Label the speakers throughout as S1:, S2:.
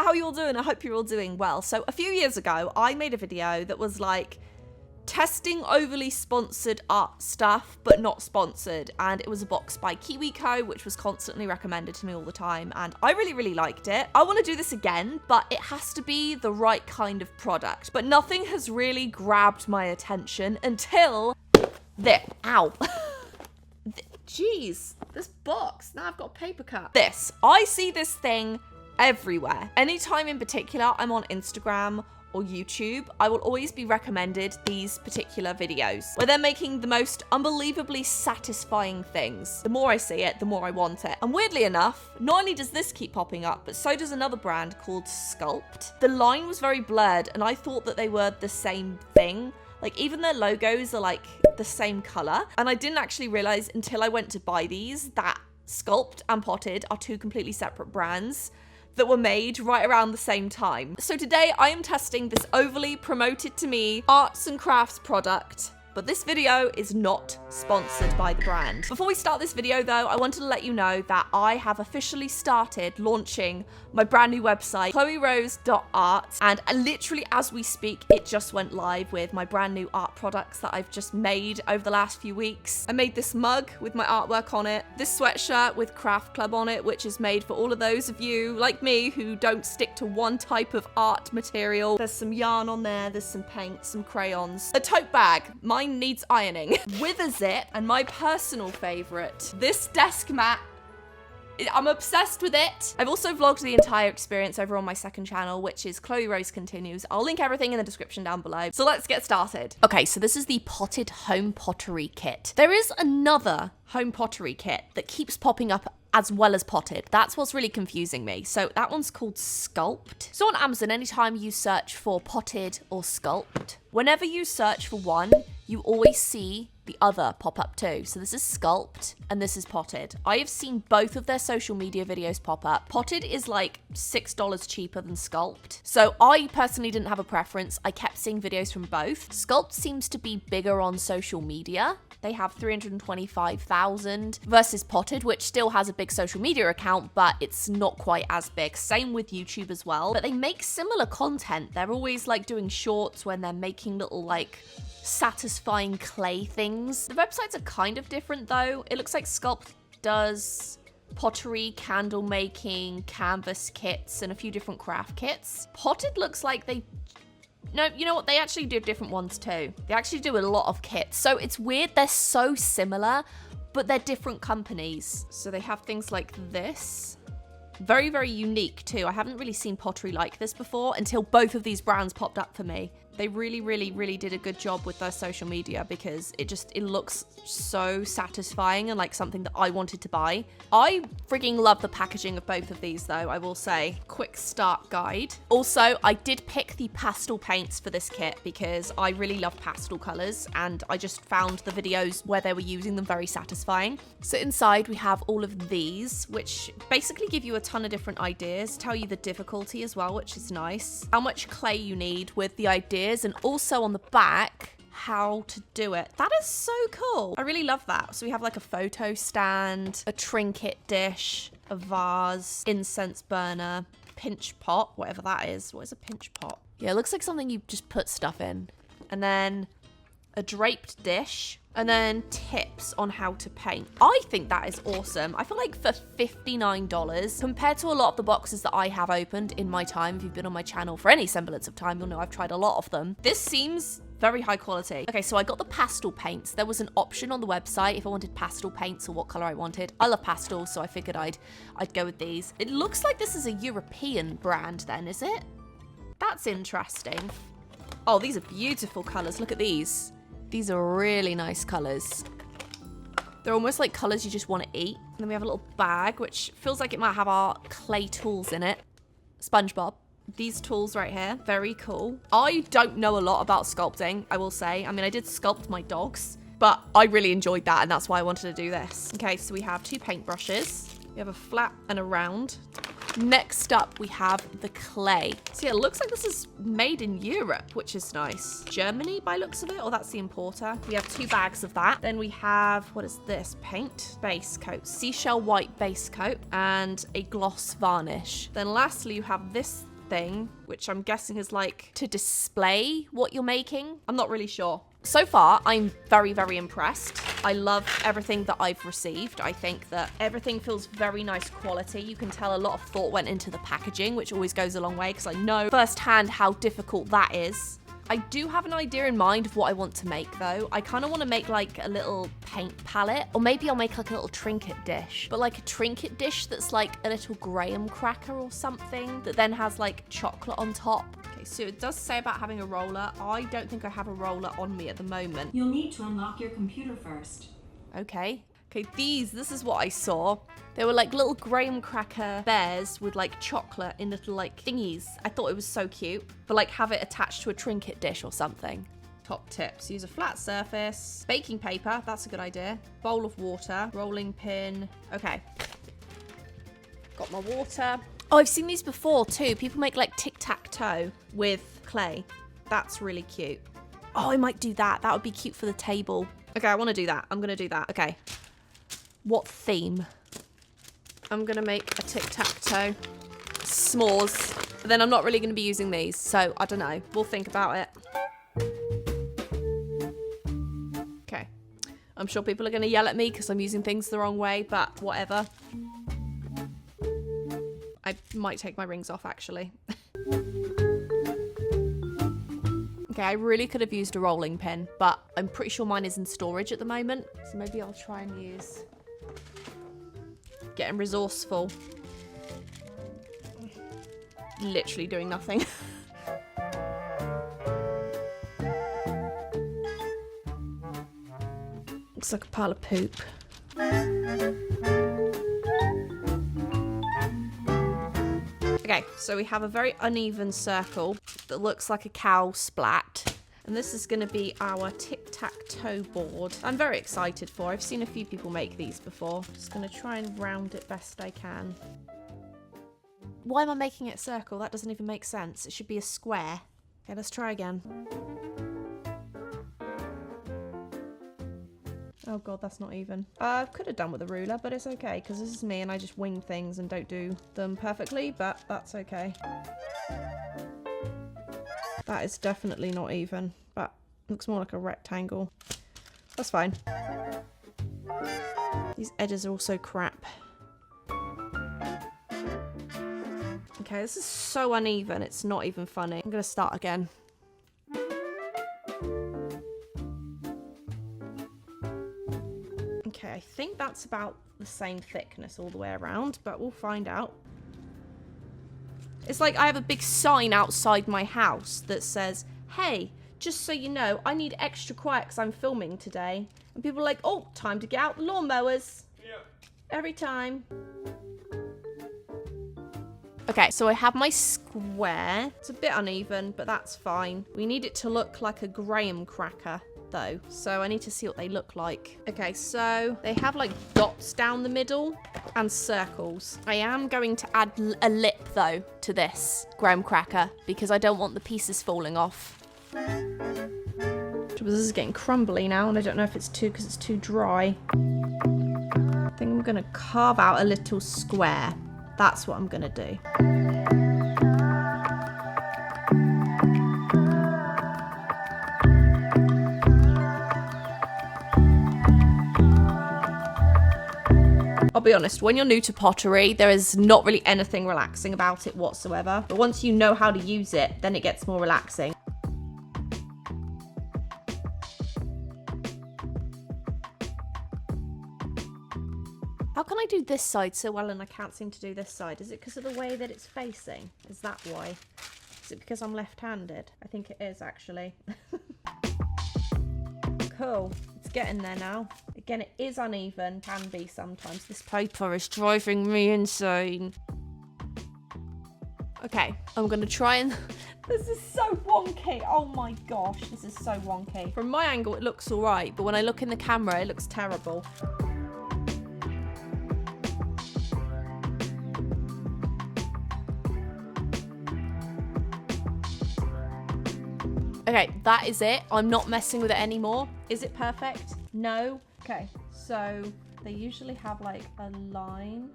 S1: how you all doing? I hope you're all doing well. So a few years ago, I made a video that was like testing overly sponsored art stuff, but not sponsored. And it was a box by KiwiCo, which was constantly recommended to me all the time. And I really, really liked it. I want to do this again, but it has to be the right kind of product. But nothing has really grabbed my attention until this. Ow. Jeez, this box. Now I've got a paper cut. I see this thing everywhere. Anytime in particular I'm on Instagram or YouTube, I will always be recommended these particular videos where they're making the most unbelievably satisfying things. The more I see it, the more I want it. And weirdly enough, not only does this keep popping up, but so does another brand called Sculpt. The line was very blurred and I thought that they were the same thing. Like even their logos are like the same color. And I didn't actually realize until I went to buy these that Sculpt and Pott'd are two completely separate brands that were made right around the same time. So today I am testing this overly promoted to me arts and crafts product, but this video is not sponsored by the brand. Before we start this video though, I wanted to let you know that I have officially started launching my brand new website, chloerose.art, and literally as we speak, it just went live with my brand new art products that I've just made over the last few weeks. I made this mug with my artwork on it, this sweatshirt with Craft Club on it, which is made for all of those of you like me who don't stick to one type of art material. There's some yarn on there, there's some paint, some crayons. A tote bag, mine needs ironing. With a zip, and my personal favorite, this desk mat. I'm obsessed with it. I've also vlogged the entire experience over on my second channel, which is Chloe Rose Continues. I'll link everything in the description down below. So let's get started. Okay, so this is the Pott'd home pottery kit. There is another home pottery kit that keeps popping up as well as Pott'd. That's what's really confusing me. So that one's called Sculpt. So on Amazon, anytime you search for Pott'd or Sculpt, whenever you search for one, you always see the other pop up too. So this is Sculpt and this is Pott'd. I have seen both of their social media videos pop up. Pott'd is like $6 cheaper than Sculpt. So I personally didn't have a preference. I kept seeing videos from both. Sculpt seems to be bigger on social media. They have 325,000 versus Pott'd, which still has a big social media account, but it's not quite as big. Same with YouTube as well. But they make similar content. They're always like doing shorts when they're making little like satisfying clay things. The websites are kind of different though. It looks like Sculpt does pottery, candle making, canvas kits, and a few different craft kits. Pott'd looks like no, you know what? They actually do different ones too. They actually do a lot of kits. So it's weird. They're so similar, but they're different companies. So they have things like this. Very, very unique too. I haven't really seen pottery like this before until both of these brands popped up for me. They really, really, really did a good job with their social media because it looks so satisfying and like something that I wanted to buy. I freaking love the packaging of both of these though, I will say. Quick start guide. Also, I did pick the pastel paints for this kit because I really love pastel colors and I just found the videos where they were using them very satisfying. So inside we have all of these, which basically give you a ton of different ideas, tell you the difficulty as well, which is nice. How much clay you need with the ideas, and also on the back how to do it. That is so cool. I really love that. So we have like a photo stand, a trinket dish, a vase, incense burner, pinch pot, whatever that is. What is a pinch pot? Yeah, it looks like something you just put stuff in. And then a draped dish, and then tips on how to paint. I think that is awesome. I feel like for $59, compared to a lot of the boxes that I have opened in my time, if you've been on my channel for any semblance of time, you'll know I've tried a lot of them. This seems very high quality. Okay, so I got the pastel paints. There was an option on the website if I wanted pastel paints or what color I wanted. I love pastel, so I figured I'd go with these. It looks like this is a European brand then, is it? That's interesting. Oh, these are beautiful colors. Look at these. These are really nice colors. They're almost like colors you just want to eat. And then we have a little bag, which feels like it might have our clay tools in it. SpongeBob. These tools right here, very cool. I don't know a lot about sculpting, I will say. I mean, I did sculpt my dogs, but I really enjoyed that, and that's why I wanted to do this. Okay, so we have 2 paintbrushes. We have a flat and a round. Next up, we have the clay. So yeah, it looks like this is made in Europe, which is nice. Germany by looks of it, or that's the importer. We have 2 bags of that. Then we have, what is this? Paint base coat, seashell white base coat, and a gloss varnish. Then lastly, you have this thing, which I'm guessing is like to display what you're making. I'm not really sure. So far, I'm very, very impressed. I love everything that I've received. I think that everything feels very nice quality. You can tell a lot of thought went into the packaging, which always goes a long way because I know firsthand how difficult that is. I do have an idea in mind of what I want to make though. I kind of want to make like a little paint palette, or maybe I'll make like a little trinket dish, but like a trinket dish that's like a little graham cracker or something that then has like chocolate on top. Okay, so it does say about having a roller. I don't think I have a roller on me at the moment.
S2: You'll need to unlock your computer first.
S1: Okay. Okay, this is what I saw. They were like little graham cracker bears with like chocolate in little like thingies. I thought it was so cute. But like have it attached to a trinket dish or something. Top tips, use a flat surface. Baking paper, that's a good idea. Bowl of water, rolling pin. Okay. Got my water. Oh, I've seen these before too. People make like tic-tac-toe with clay. That's really cute. Oh, I might do that. That would be cute for the table. Okay, I want to do that. I'm going to do that. Okay. What theme? I'm going to make a tic-tac-toe. S'mores. But then I'm not really going to be using these, so I don't know. We'll think about it. Okay. I'm sure people are going to yell at me because I'm using things the wrong way, but whatever. I might take my rings off, actually. Okay, I really could have used a rolling pin, but I'm pretty sure mine is in storage at the moment. So maybe I'll try and use... Getting resourceful. Literally doing nothing. Looks like a pile of poop. Okay, so we have a very uneven circle that looks like a cow splat. And this is going to be our tic-tac-toe board. I'm very excited for. I've seen a few people make these before. Just going to try and round it best I can. Why am I making it a circle? That doesn't even make sense. It should be a square. Okay, let's try again. Oh god, that's not even. I could have done with a ruler, but it's okay, because this is me and I just wing things and don't do them perfectly, but that's okay. That is definitely not even, but looks more like a rectangle. That's fine. These edges are also crap. Okay, this is so uneven, it's not even funny. I'm gonna start again. Okay, I think that's about the same thickness all the way around, but we'll find out. It's like I have a big sign outside my house that says, hey, just so you know, I need extra quiet because I'm filming today. And people are like, oh, time to get out the lawnmowers. Yeah. Every time. Okay, so I have my square. It's a bit uneven, but that's fine. We need it to look like a graham cracker, though. So I need to see what they look like. Okay, so they have like dots down the middle and circles. I am going to add a lip, though, to this graham cracker because I don't want the pieces falling off. This is getting crumbly now, and I don't know if it's because it's too dry. I think I'm going to carve out a little square. That's what I'm going to do. I'll be honest, when you're new to pottery, there is not really anything relaxing about it whatsoever. But once you know how to use it, then it gets more relaxing. How can I do this side so well and I can't seem to do this side? Is it because of the way that it's facing? Is that why? Is it because I'm left-handed? I think it is, actually. Cool. It's getting there now. Again, it is uneven. Can be sometimes. This paper is driving me insane. Okay, I'm going to try and... This is so wonky. Oh my gosh, this is so wonky. From my angle, it looks all right, but when I look in the camera, it looks terrible. Okay, that is it. I'm not messing with it anymore. Is it perfect? No. Okay, so they usually have like a line.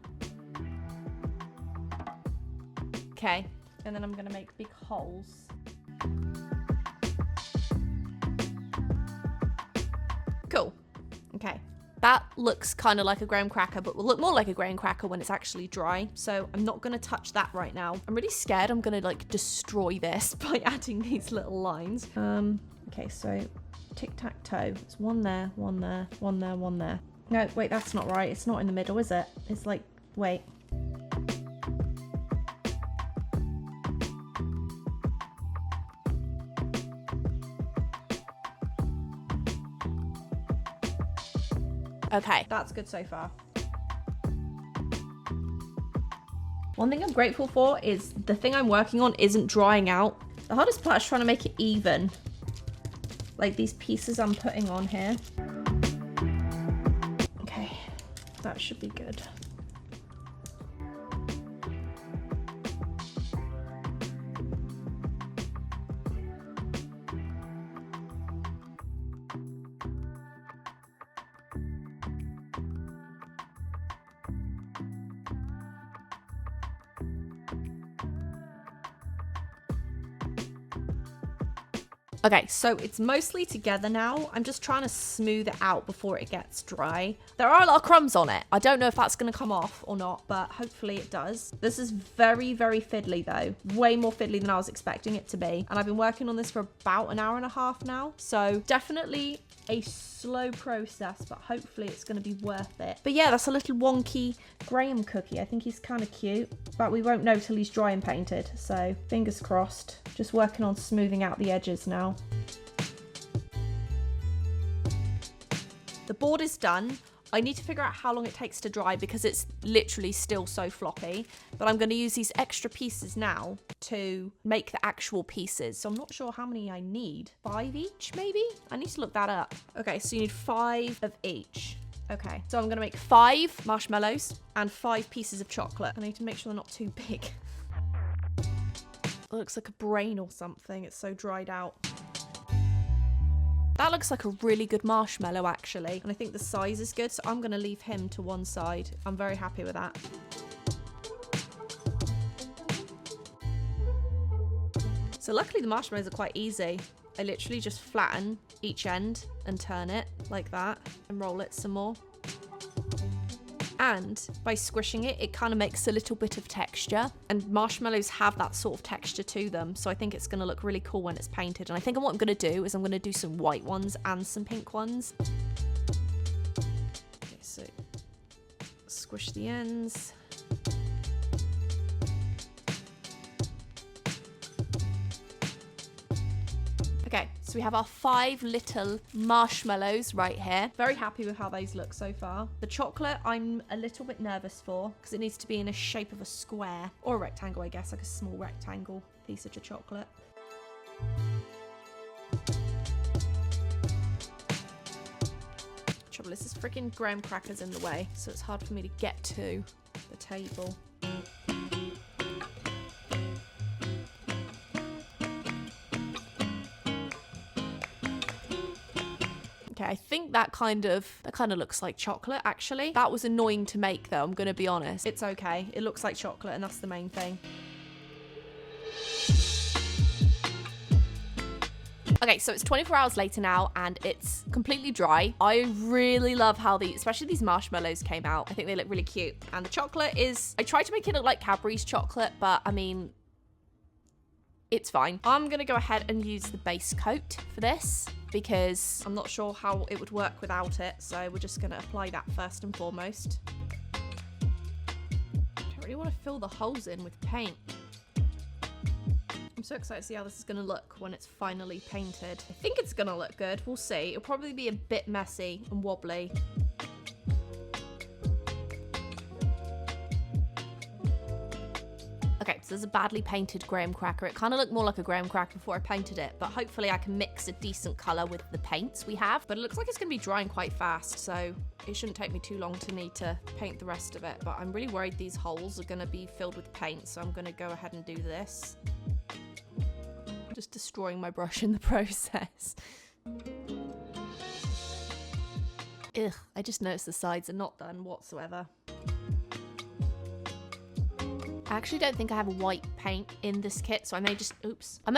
S1: Okay, And then I'm gonna make big holes. Cool. Okay. That looks kind of like a graham cracker, but will look more like a graham cracker when it's actually dry. So I'm not gonna touch that right now. I'm really scared I'm gonna like destroy this by adding these little lines. Okay, so tic-tac-toe. It's one there, one there, one there, one there. No, wait, that's not right. It's not in the middle, is it? It's like, wait. Okay, that's good so far. One thing I'm grateful for is the thing I'm working on isn't drying out. The hardest part is trying to make it even. Like these pieces I'm putting on here. Okay, that should be good. Okay, so it's mostly together now. I'm just trying to smooth it out before it gets dry. There are a lot of crumbs on it. I don't know if that's going to come off or not, but hopefully it does. This is very, very fiddly though. Way more fiddly than I was expecting it to be. And I've been working on this for about an hour and a half now. So definitely a slow process, but hopefully it's going to be worth it. But yeah, that's a little wonky Graham cookie. I think he's kind of cute, but we won't know till he's dry and painted. So fingers crossed. Just working on smoothing out the edges now. The board is done. I need to figure out how long it takes to dry because it's literally still so floppy. But I'm going to use these extra pieces now to make the actual pieces. So I'm not sure how many I need. 5 each, maybe? I need to look that up. Okay, so you need 5 of each. Okay, so I'm going to make 5 marshmallows and 5 pieces of chocolate. I need to make sure they're not too big. It looks like a brain or something. It's so dried out. That looks like a really good marshmallow, actually. And I think the size is good, so I'm going to leave him to one side. I'm very happy with that. So luckily the marshmallows are quite easy. I literally just flatten each end and turn it like that and roll it some more. And by squishing it, it kind of makes a little bit of texture. And marshmallows have that sort of texture to them. So I think it's going to look really cool when it's painted. And I think what I'm going to do is I'm going to do some white ones and some pink ones. Okay, so squish the ends. Okay, so we have our 5 little marshmallows right here. Very happy with how those look so far. The chocolate, I'm a little bit nervous for because it needs to be in a shape of a square or a rectangle, I guess, like a small rectangle piece of the chocolate. Trouble is, this freaking graham cracker's in the way, so it's hard for me to get to the table. Okay, I think that kind of looks like chocolate, actually. That was annoying to make, though, I'm going to be honest. It's okay. It looks like chocolate, and that's the main thing. Okay, so it's 24 hours later now, and it's completely dry. I really love how especially these marshmallows came out. I think they look really cute. And the chocolate is... I tried to make it look like Cadbury's chocolate, but, I mean... it's fine. I'm going to go ahead and use the base coat for this because I'm not sure how it would work without it. So we're just going to apply that first and foremost. I don't really want to fill the holes in with paint. I'm so excited to see how this is going to look when it's finally painted. I think it's going to look good. We'll see. It'll probably be a bit messy and wobbly. Okay, so there's a badly painted graham cracker. It kind of looked more like a graham cracker before I painted it, but hopefully I can mix a decent colour with the paints we have. But it looks like it's going to be drying quite fast, so it shouldn't take me too long to need to paint the rest of it. But I'm really worried these holes are going to be filled with paint, so I'm going to go ahead and do this. Just destroying my brush in the process. Ugh, I just noticed the sides are not done whatsoever. I actually don't think I have a white paint in this kit, so I may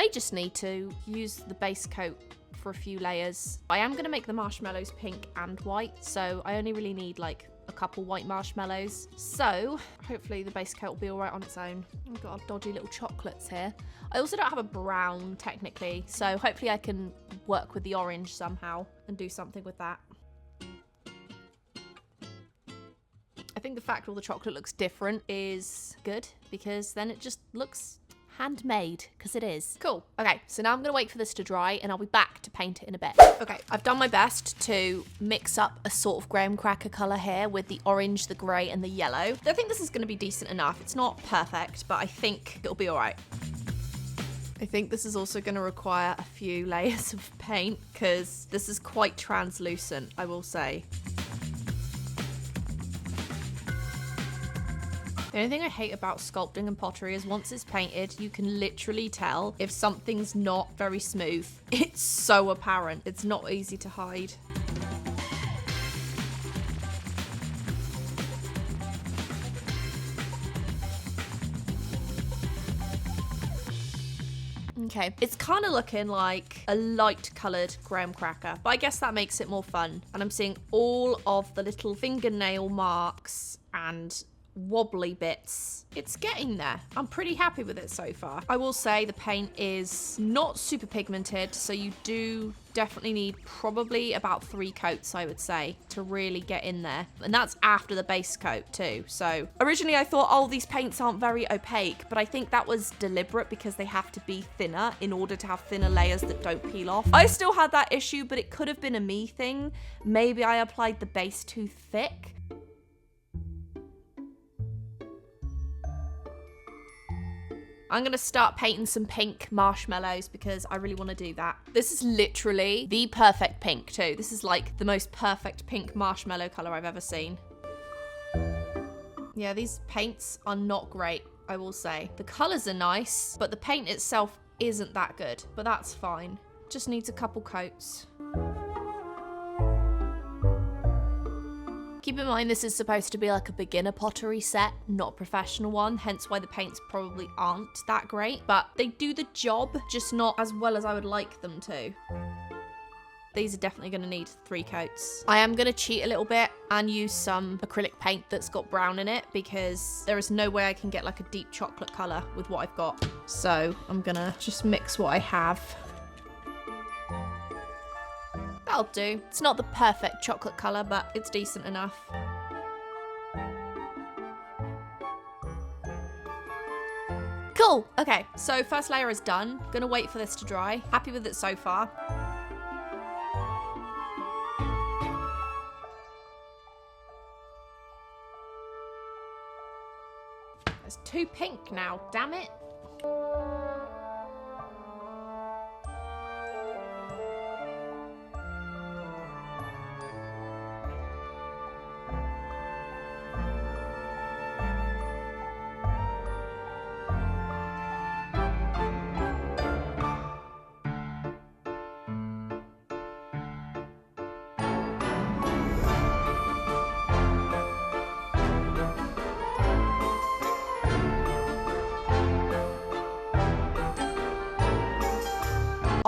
S1: just need to use the base coat for a few layers. I am going to make the marshmallows pink and white, so I only really need like a couple white marshmallows. So hopefully the base coat will be all right on its own. We've got our dodgy little chocolates here. I also don't have a brown technically, so hopefully I can work with the orange somehow and do something with that. I think the fact all the chocolate looks different is good because then it just looks handmade, because it is. Cool. Okay, so now I'm going to wait for this to dry and I'll be back to paint it in a bit. Okay, I've done my best to mix up a sort of graham cracker colour here with the orange, the grey and the yellow. I think this is going to be decent enough. It's not perfect, but I think it'll be all right. I think this is also going to require a few layers of paint because this is quite translucent, I will say. The only thing I hate about sculpting and pottery is once it's painted, you can literally tell if something's not very smooth. It's so apparent. It's not easy to hide. Okay, it's kind of looking like a light coloured graham cracker, but I guess that makes it more fun. And I'm seeing all of the little fingernail marks and wobbly bits. It's getting there. I'm pretty happy with it so far. I will say the paint is not super pigmented, so you do definitely need probably about 3 coats, I would say, to really get in there. And that's after the base coat too. So originally I thought, oh, these paints aren't very opaque, but I think that was deliberate because they have to be thinner in order to have thinner layers that don't peel off. I still had that issue, but it could have been a me thing. Maybe I applied the base too thick. I'm going to start painting some pink marshmallows because I really want to do that. This is literally the perfect pink too. This is like the most perfect pink marshmallow colour I've ever seen. Yeah, these paints are not great, I will say. The colours are nice, but the paint itself isn't that good, but that's fine. Just needs a couple coats. Keep in mind this is supposed to be like a beginner pottery set, not a professional one, hence why the paints probably aren't that great, but they do the job, just not as well as I would like them to. These are definitely going to need 3 coats. I am going to cheat a little bit and use some acrylic paint that's got brown in it because there is no way I can get like a deep chocolate colour with what I've got. So I'm going to just mix what I have. That'll do. It's not the perfect chocolate colour, but it's decent enough. Cool. Okay, so first layer is done. Gonna wait for this to dry. Happy with it so far. There's 2 pink now, damn it.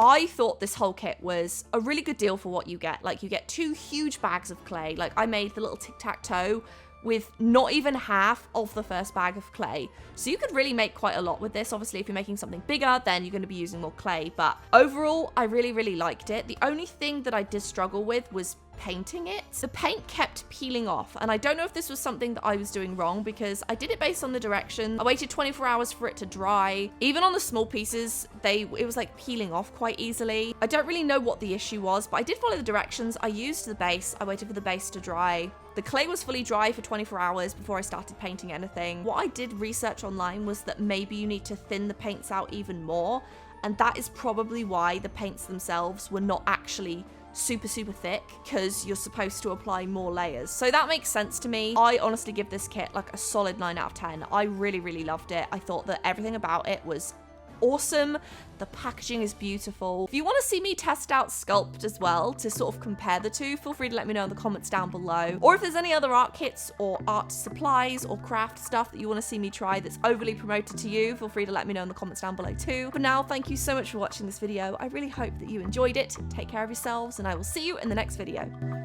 S1: I thought this whole kit was a really good deal for what you get. Like, you get 2 huge bags of clay. Like, I made the little tic-tac-toe with not even half of the first bag of clay. So you could really make quite a lot with this. Obviously, if you're making something bigger, then you're going to be using more clay. But overall, I really, really liked it. The only thing that I did struggle with was painting it. The paint kept peeling off, and I don't know if this was something that I was doing wrong because I did it based on the directions. I waited 24 hours for it to dry. Even on the small pieces, it was like peeling off quite easily. I don't really know what the issue was, but I did follow the directions. I used the base. I waited for the base to dry. The clay was fully dry for 24 hours before I started painting anything. What I did research online was that maybe you need to thin the paints out even more, and that is probably why the paints themselves were not actually super thick, because you're supposed to apply more layers. So that makes sense to me. I honestly give this kit like a solid 9 out of 10. I really, really loved it. I thought that everything about it was awesome. The packaging is beautiful. If you want to see me test out Sculpt as well to sort of compare the two, feel free to let me know in the comments down below. Or if there's any other art kits or art supplies or craft stuff that you want to see me try that's overly promoted to you, feel free to let me know in the comments down below too. For now, thank you so much for watching this video. I really hope that you enjoyed it. Take care of yourselves, and I will see you in the next video.